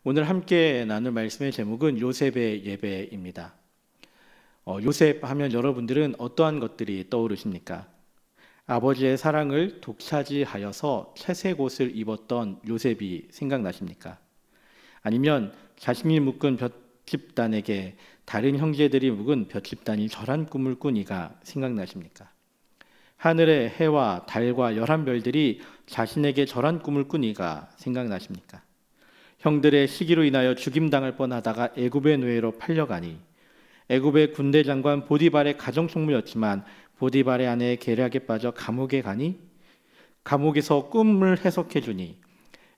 오늘 함께 나눌 말씀의 제목은 요셉의 예배입니다. 요셉 하면 여러분들은 어떠한 것들이 떠오르십니까? 아버지의 사랑을 독차지하여서 채색 옷을 입었던 요셉이 생각나십니까? 아니면 자신이 묶은 볏집단에게 다른 형제들이 묶은 볏집단이 절한 꿈을 꾼 이가 생각나십니까? 하늘의 해와 달과 11별들이 자신에게 절한 꿈을 꾼 이가 생각나십니까? 형들의 시기로 인하여 죽임당할 뻔하다가 애굽의 노예로 팔려가니 애굽의 군대 장관 보디발의 가정총무였지만 보디발의 아내 계략에 빠져 감옥에 가니 감옥에서 꿈을 해석해 주니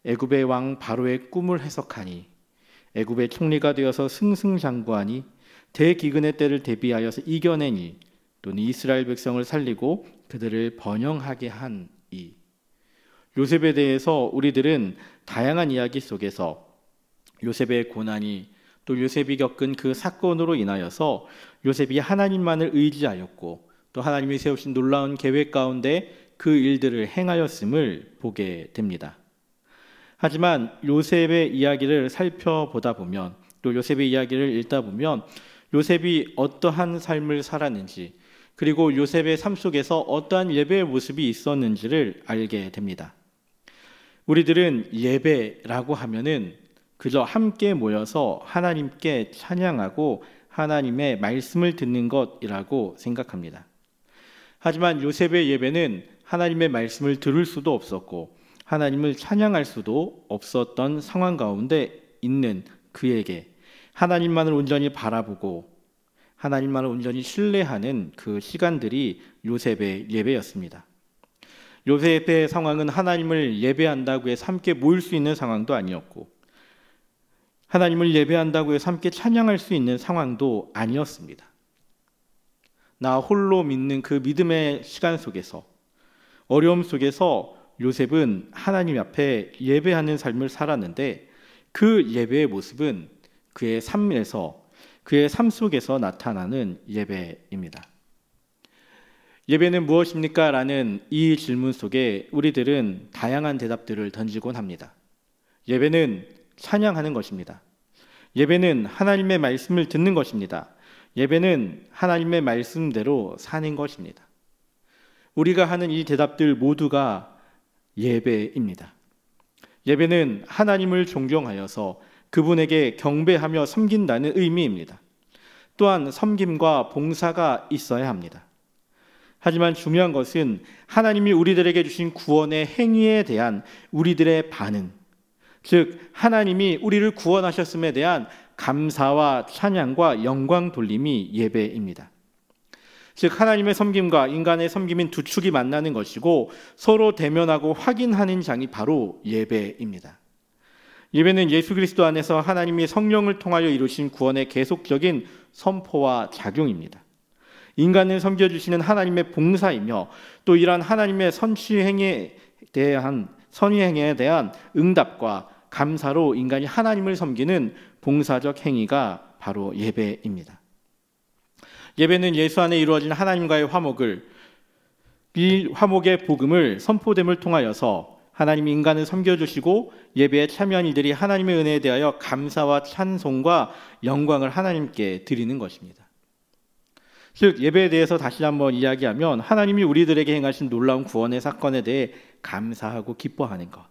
애굽의 왕 바로의 꿈을 해석하니 애굽의 총리가 되어서 승승장구하니 대기근의 때를 대비하여서 이겨내니 또는 이스라엘 백성을 살리고 그들을 번영하게 한 이. 요셉에 대해서 우리들은 다양한 이야기 속에서 요셉의 고난이 또 요셉이 겪은 그 사건으로 인하여서 요셉이 하나님만을 의지하였고 또 하나님이 세우신 놀라운 계획 가운데 그 일들을 행하였음을 보게 됩니다. 하지만 요셉의 이야기를 살펴보다 보면 또 요셉의 이야기를 읽다 보면 요셉이 어떠한 삶을 살았는지 그리고 요셉의 삶 속에서 어떠한 예배의 모습이 있었는지를 알게 됩니다. 우리들은 예배라고 하면은 그저 함께 모여서 하나님께 찬양하고 하나님의 말씀을 듣는 것이라고 생각합니다. 하지만 요셉의 예배는 하나님의 말씀을 들을 수도 없었고 하나님을 찬양할 수도 없었던 상황 가운데 있는 그에게 하나님만을 온전히 바라보고 하나님만을 온전히 신뢰하는 그 시간들이 요셉의 예배였습니다. 요셉의 상황은 하나님을 예배한다고 해서 함께 모일 수 있는 상황도 아니었고 하나님을 예배한다고 해서 함께 찬양할 수 있는 상황도 아니었습니다. 나 홀로 믿는 그 믿음의 시간 속에서 어려움 속에서 요셉은 하나님 앞에 예배하는 삶을 살았는데 그 예배의 모습은 그의 삶에서 그의 삶 속에서 나타나는 예배입니다. 예배는 무엇입니까? 라는 이 질문 속에 우리들은 다양한 대답들을 던지곤 합니다. 예배는 찬양하는 것입니다. 예배는 하나님의 말씀을 듣는 것입니다. 예배는 하나님의 말씀대로 사는 것입니다. 우리가 하는 이 대답들 모두가 예배입니다. 예배는 하나님을 존경하여서 그분에게 경배하며 섬긴다는 의미입니다. 또한 섬김과 봉사가 있어야 합니다. 하지만 중요한 것은 하나님이 우리들에게 주신 구원의 행위에 대한 우리들의 반응, 즉 하나님이 우리를 구원하셨음에 대한 감사와 찬양과 영광 돌림이 예배입니다. 즉 하나님의 섬김과 인간의 섬김인 두 축이 만나는 것이고 서로 대면하고 확인하는 장이 바로 예배입니다. 예배는 예수 그리스도 안에서 하나님이 성령을 통하여 이루신 구원의 계속적인 선포와 작용입니다. 인간을 섬겨주시는 하나님의 봉사이며 또 이러한 하나님의 선의행에 대한 응답과 감사로 인간이 하나님을 섬기는 봉사적 행위가 바로 예배입니다. 예배는 예수 안에 이루어진 하나님과의 화목을 이 화목의 복음을 선포됨을 통하여서 하나님이 인간을 섬겨주시고 예배에 참여한 이들이 하나님의 은혜에 대하여 감사와 찬송과 영광을 하나님께 드리는 것입니다. 즉 예배에 대해서 다시 한번 이야기하면 하나님이 우리들에게 행하신 놀라운 구원의 사건에 대해 감사하고 기뻐하는 것,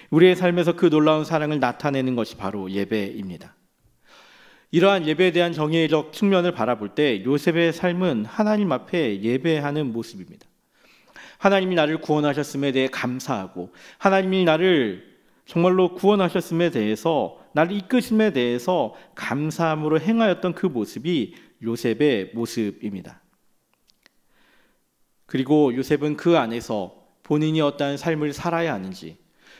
우리의 삶에서 그 놀라운 사랑을 나타내는 것이 바로 예배입니다. 이러한 예배에 대한 정의적 측면을 바라볼 때 요셉의 삶은 하나님 앞에 예배하는 모습입니다. 하나님이 나를 구원하셨음에 대해 감사하고 하나님이 나를 정말로 구원하셨음에 대해서 나를 이끄심에 대해서 감사함으로 행하였던 그 모습이 요셉의 모습입니다. 그리고 요셉은 그 안에서 본인이 어떠한 삶을 살아야 하는지,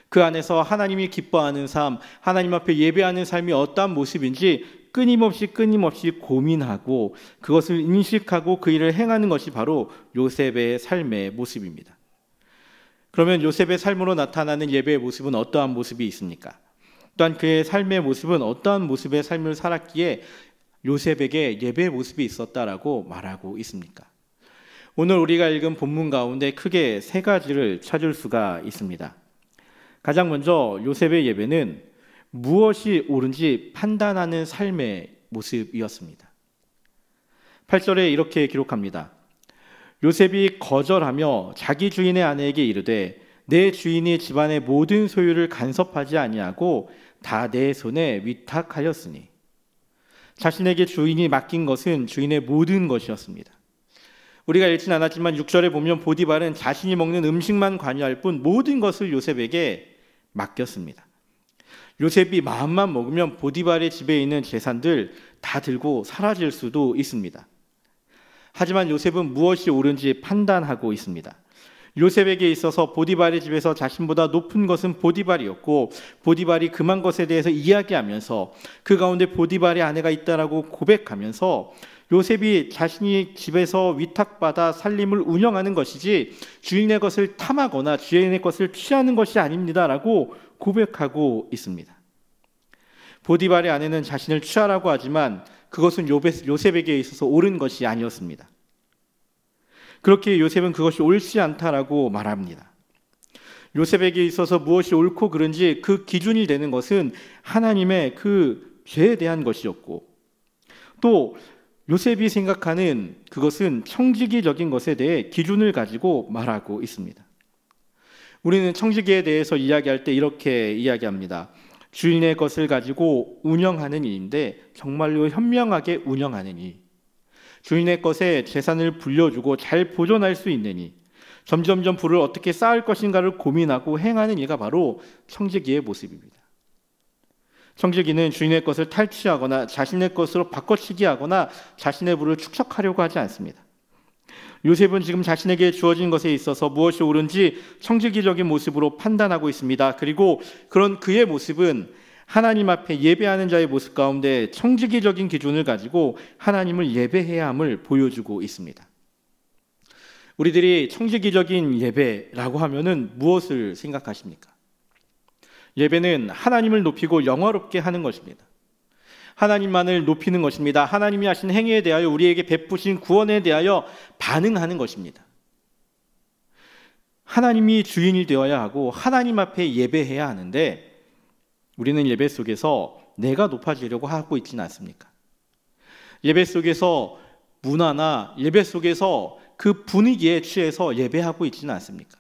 그 안에서 하나님이 기뻐하는 삶, 하나님 앞에 예배하는 삶이 어떠한 모습인지 끊임없이 고민하고 그것을 인식하고 그 일을 행하는 것이 바로 요셉의 삶의 모습입니다. 그러면 요셉의 삶으로 나타나는 예배의 모습은 어떠한 모습이 있습니까? 또한 그의 삶의 모습은 어떠한 모습의 삶을 살았기에 요셉에게 예배의 모습이 있었다라고 말하고 있습니까? 오늘 우리가 읽은 본문 가운데 크게 세 가지를 찾을 수가 있습니다. 가장 먼저 요셉의 예배는 무엇이 옳은지 판단하는 삶의 모습이었습니다. 8절에 이렇게 기록합니다. 요셉이 거절하며 자기 주인의 아내에게 이르되 내 주인이 집안의 모든 소유를 간섭하지 아니하고 다 내 손에 위탁하였으니. 자신에게 주인이 맡긴 것은 주인의 모든 것이었습니다. 우리가 읽진 않았지만 6절에 보면 보디발은 자신이 먹는 음식만 관여할 뿐 모든 것을 요셉에게 맡겼습니다. 요셉이 마음만 먹으면 보디발의 집에 있는 재산들 다 들고 사라질 수도 있습니다. 하지만 요셉은 무엇이 옳은지 판단하고 있습니다. 요셉에게 있어서 보디발의 집에서 자신보다 높은 것은 보디발이었고, 보디발이 금한 것에 대해서 이야기하면서 그 가운데 보디발의 아내가 있다라고 고백하면서 요셉이 자신이 집에서 위탁받아 살림을 운영하는 것이지 주인의 것을 탐하거나 주인의 것을 취하는 것이 아닙니다라고 고백하고 있습니다. 보디발의 아내는 자신을 취하라고 하지만 그것은 요셉에게 있어서 옳은 것이 아니었습니다. 그렇게 요셉은 그것이 옳지 않다라고 말합니다. 요셉에게 있어서 무엇이 옳고 그른지 그 기준이 되는 것은 하나님의 그 죄에 대한 것이었고, 또 요셉이 생각하는 그것은 청지기적인 것에 대해 기준을 가지고 말하고 있습니다. 우리는 청지기에 대해서 이야기할 때 이렇게 이야기합니다. 주인의 것을 가지고 운영하는 이인데 정말로 현명하게 운영하는 이, 주인의 것에 재산을 불려주고 잘 보존할 수 있는 이, 점점점 부를 어떻게 쌓을 것인가를 고민하고 행하는 이가 바로 청지기의 모습입니다. 청지기는 주인의 것을 탈취하거나 자신의 것으로 바꿔치기 하거나 자신의 부를 축적하려고 하지 않습니다. 요셉은 지금 자신에게 주어진 것에 있어서 무엇이 옳은지 청지기적인 모습으로 판단하고 있습니다. 그리고 그런 그의 모습은 하나님 앞에 예배하는 자의 모습 가운데 청지기적인 기준을 가지고 하나님을 예배해야 함을 보여주고 있습니다. 우리들이 청지기적인 예배라고 하면은 무엇을 생각하십니까? 예배는 하나님을 높이고 영화롭게 하는 것입니다. 하나님만을 높이는 것입니다. 하나님이 하신 행위에 대하여 우리에게 베푸신 구원에 대하여 반응하는 것입니다. 하나님이 주인이 되어야 하고 하나님 앞에 예배해야 하는데 우리는 예배 속에서 내가 높아지려고 하고 있지는 않습니까? 예배 속에서 문화나 예배 속에서 그 분위기에 취해서 예배하고 있지는 않습니까?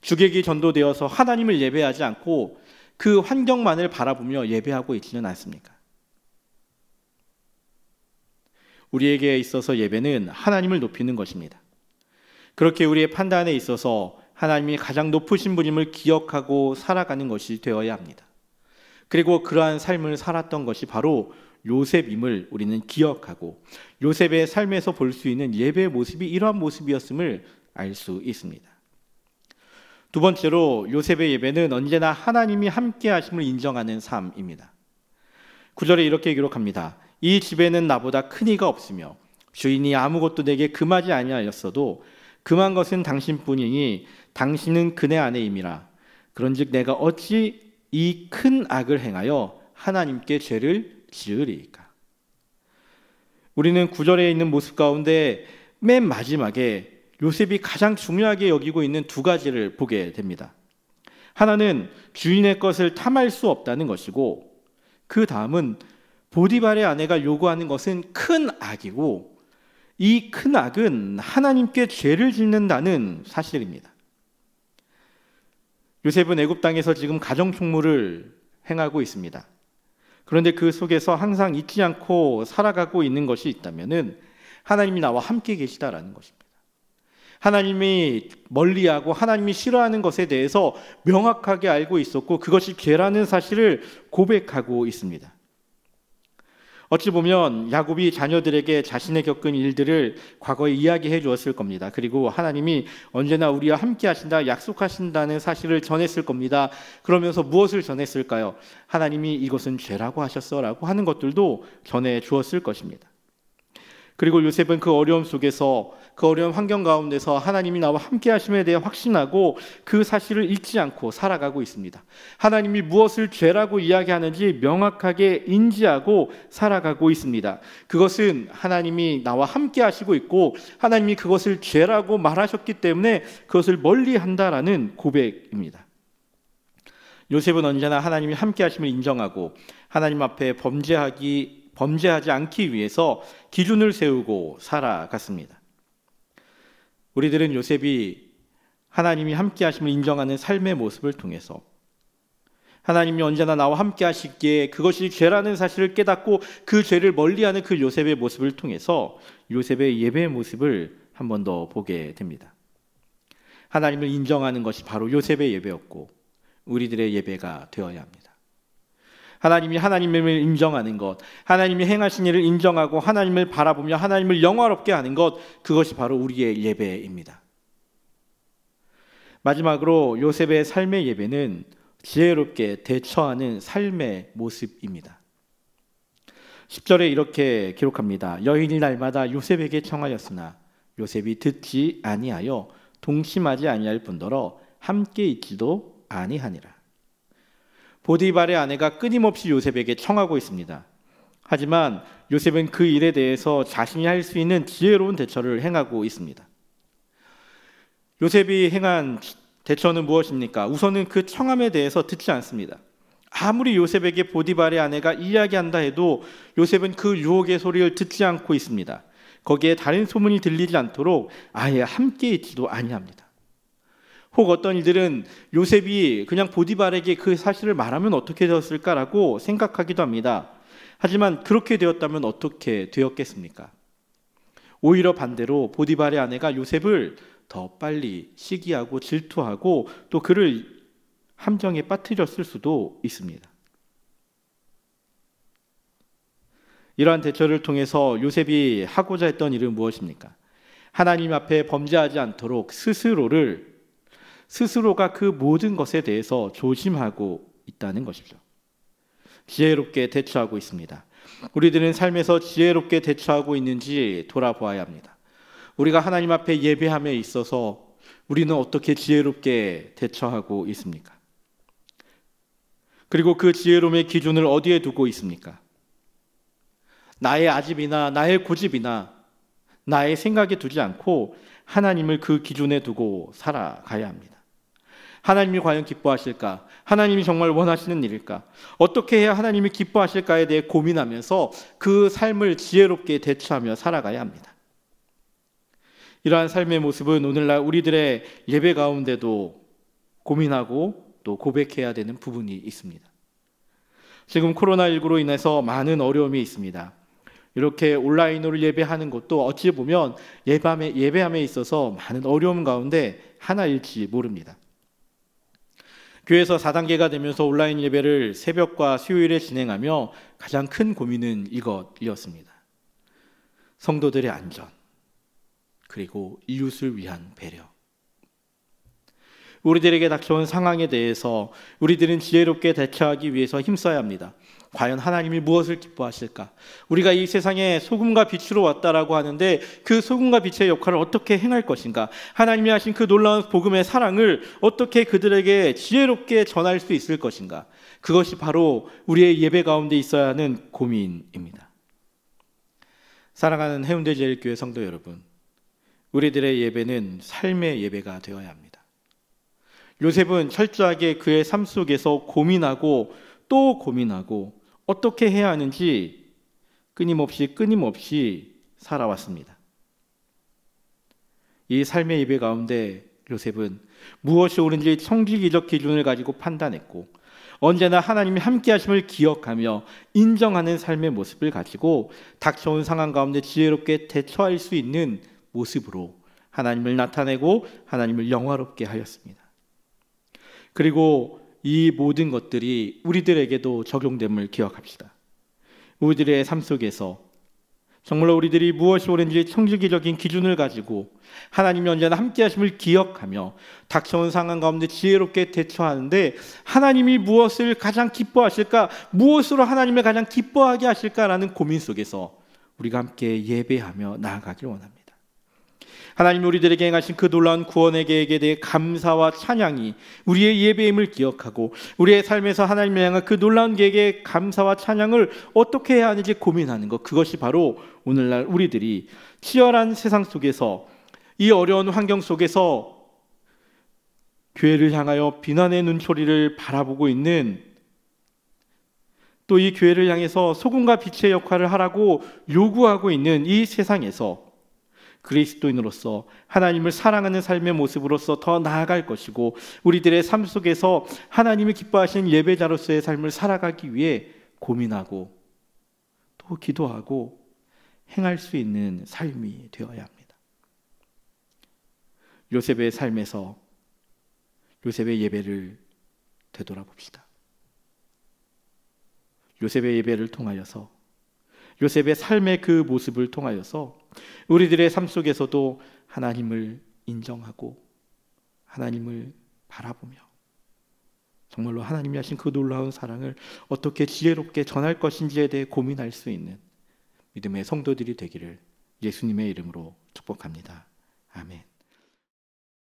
주객이 전도되어서 하나님을 예배하지 않고 그 환경만을 바라보며 예배하고 있지는 않습니까? 우리에게 있어서 예배는 하나님을 높이는 것입니다. 그렇게 우리의 판단에 있어서 하나님이 가장 높으신 분임을 기억하고 살아가는 것이 되어야 합니다. 그리고 그러한 삶을 살았던 것이 바로 요셉임을 우리는 기억하고 요셉의 삶에서 볼 수 있는 예배의 모습이 이러한 모습이었음을 알 수 있습니다. 두 번째로 요셉의 예배는 언제나 하나님이 함께 하심을 인정하는 삶입니다. 9절에 이렇게 기록합니다. 이 집에는 나보다 큰 이가 없으며 주인이 아무것도 내게 금하지 아니하였어도 금한 것은 당신뿐이니 당신은 그네 아내임이라. 그런즉 내가 어찌 이 큰 악을 행하여 하나님께 죄를 지으리이까. 우리는 9절에 있는 모습 가운데 맨 마지막에 요셉이 가장 중요하게 여기고 있는 두 가지를 보게 됩니다. 하나는 주인의 것을 탐할 수 없다는 것이고, 그 다음은 보디발의 아내가 요구하는 것은 큰 악이고, 이 큰 악은 하나님께 죄를 짓는다는 사실입니다. 요셉은 애굽 땅에서 지금 가정 총무를 행하고 있습니다. 그런데 그 속에서 항상 잊지 않고 살아가고 있는 것이 있다면은 하나님이 나와 함께 계시다라는 것입니다. 하나님이 멀리하고 하나님이 싫어하는 것에 대해서 명확하게 알고 있었고 그것이 죄라는 사실을 고백하고 있습니다. 어찌 보면 야곱이 자녀들에게 자신의 겪은 일들을 과거에 이야기해 주었을 겁니다. 그리고 하나님이 언제나 우리와 함께 하신다, 약속하신다는 사실을 전했을 겁니다. 그러면서 무엇을 전했을까요? 하나님이 이것은 죄라고 하셨어라고 하는 것들도 전해 주었을 것입니다. 그리고 요셉은 그 어려움 속에서, 그 어려운 환경 가운데서 하나님이 나와 함께 하심에 대해 확신하고 그 사실을 잊지 않고 살아가고 있습니다. 하나님이 무엇을 죄라고 이야기하는지 명확하게 인지하고 살아가고 있습니다. 그것은 하나님이 나와 함께 하시고 있고 하나님이 그것을 죄라고 말하셨기 때문에 그것을 멀리 한다라는 고백입니다. 요셉은 언제나 하나님이 함께 하심을 인정하고 하나님 앞에 범죄하지 않기 위해서 기준을 세우고 살아갔습니다. 우리들은 요셉이 하나님이 함께 하심을 인정하는 삶의 모습을 통해서 하나님이 언제나 나와 함께 하시기에 그것이 죄라는 사실을 깨닫고 그 죄를 멀리하는 그 요셉의 모습을 통해서 요셉의 예배의 모습을 한 번 더 보게 됩니다. 하나님을 인정하는 것이 바로 요셉의 예배였고 우리들의 예배가 되어야 합니다. 하나님이 하나님을 인정하는 것, 하나님이 행하신 일을 인정하고 하나님을 바라보며 하나님을 영화롭게 하는 것, 그것이 바로 우리의 예배입니다. 마지막으로 요셉의 삶의 예배는 지혜롭게 대처하는 삶의 모습입니다. 10절에 이렇게 기록합니다. 여인이 날마다 요셉에게 청하였으나 요셉이 듣지 아니하여 동심하지 아니할 뿐더러 함께 있지도 아니하니라. 보디발의 아내가 끊임없이 요셉에게 청하고 있습니다. 하지만 요셉은 그 일에 대해서 자신이 할 수 있는 지혜로운 대처를 행하고 있습니다. 요셉이 행한 대처는 무엇입니까? 우선은 그 청함에 대해서 듣지 않습니다. 아무리 요셉에게 보디발의 아내가 이야기한다 해도 요셉은 그 유혹의 소리를 듣지 않고 있습니다. 거기에 다른 소문이 들리지 않도록 아예 함께 있지도 아니합니다. 혹 어떤 이들은 요셉이 그냥 보디발에게 그 사실을 말하면 어떻게 되었을까라고 생각하기도 합니다. 하지만 그렇게 되었다면 어떻게 되었겠습니까? 오히려 반대로 보디발의 아내가 요셉을 더 빨리 시기하고 질투하고 또 그를 함정에 빠뜨렸을 수도 있습니다. 이러한 대처를 통해서 요셉이 하고자 했던 일은 무엇입니까? 하나님 앞에 범죄하지 않도록 스스로가 그 모든 것에 대해서 조심하고 있다는 것이죠. 지혜롭게 대처하고 있습니다. 우리들은 삶에서 지혜롭게 대처하고 있는지 돌아보아야 합니다. 우리가 하나님 앞에 예배함에 있어서 우리는 어떻게 지혜롭게 대처하고 있습니까? 그리고 그 지혜로움의 기준을 어디에 두고 있습니까? 나의 아집이나 나의 고집이나 나의 생각에 두지 않고 하나님을 그 기준에 두고 살아가야 합니다. 하나님이 과연 기뻐하실까? 하나님이 정말 원하시는 일일까? 어떻게 해야 하나님이 기뻐하실까에 대해 고민하면서 그 삶을 지혜롭게 대처하며 살아가야 합니다. 이러한 삶의 모습은 오늘날 우리들의 예배 가운데도 고민하고 또 고백해야 되는 부분이 있습니다. 지금 코로나19로 인해서 많은 어려움이 있습니다. 이렇게 온라인으로 예배하는 것도 어찌 보면 예배함에 있어서 많은 어려움 가운데 하나일지 모릅니다. 교회에서 4단계가 되면서 온라인 예배를 새벽과 수요일에 진행하며 가장 큰 고민은 이것이었습니다. 성도들의 안전, 그리고 이웃을 위한 배려. 우리들에게 닥쳐온 상황에 대해서 우리들은 지혜롭게 대처하기 위해서 힘써야 합니다. 과연 하나님이 무엇을 기뻐하실까? 우리가 이 세상에 소금과 빛으로 왔다라고 하는데 그 소금과 빛의 역할을 어떻게 행할 것인가? 하나님이 하신 그 놀라운 복음의 사랑을 어떻게 그들에게 지혜롭게 전할 수 있을 것인가? 그것이 바로 우리의 예배 가운데 있어야 하는 고민입니다. 사랑하는 해운대 제일교회 성도 여러분, 우리들의 예배는 삶의 예배가 되어야 합니다. 요셉은 철저하게 그의 삶 속에서 고민하고 또 고민하고 어떻게 해야 하는지 끊임없이 살아왔습니다. 이 삶의 예배 가운데 요셉은 무엇이 옳은지 청지기적 기준을 가지고 판단했고 언제나 하나님이 함께 하심을 기억하며 인정하는 삶의 모습을 가지고 닥쳐온 상황 가운데 지혜롭게 대처할 수 있는 모습으로 하나님을 나타내고 하나님을 영화롭게 하였습니다. 그리고 이 모든 것들이 우리들에게도 적용됨을 기억합시다. 우리들의 삶 속에서 정말로 우리들이 무엇이 옳은지 청지기적인 기준을 가지고 하나님이 언제나 함께 하심을 기억하며 닥쳐온 상황 가운데 지혜롭게 대처하는데 하나님이 무엇을 가장 기뻐하실까? 무엇으로 하나님을 가장 기뻐하게 하실까라는 고민 속에서 우리가 함께 예배하며 나아가길 원합니다. 하나님이 우리들에게 행하신 그 놀라운 구원의 계획에 대해 감사와 찬양이 우리의 예배임을 기억하고 우리의 삶에서 하나님을 향한 그 놀라운 계획의 감사와 찬양을 어떻게 해야 하는지 고민하는 것, 그것이 바로 오늘날 우리들이 치열한 세상 속에서 이 어려운 환경 속에서 교회를 향하여 비난의 눈초리를 바라보고 있는, 또 이 교회를 향해서 소금과 빛의 역할을 하라고 요구하고 있는 이 세상에서 그리스도인으로서 하나님을 사랑하는 삶의 모습으로서 더 나아갈 것이고, 우리들의 삶 속에서 하나님을 기뻐하시는 예배자로서의 삶을 살아가기 위해 고민하고 또 기도하고 행할 수 있는 삶이 되어야 합니다. 요셉의 삶에서 요셉의 예배를 되돌아봅시다. 요셉의 예배를 통하여서, 요셉의 삶의 그 모습을 통하여서 우리들의 삶 속에서도 하나님을 인정하고 하나님을 바라보며 정말로 하나님이 하신 그 놀라운 사랑을 어떻게 지혜롭게 전할 것인지에 대해 고민할 수 있는 믿음의 성도들이 되기를 예수님의 이름으로 축복합니다. 아멘.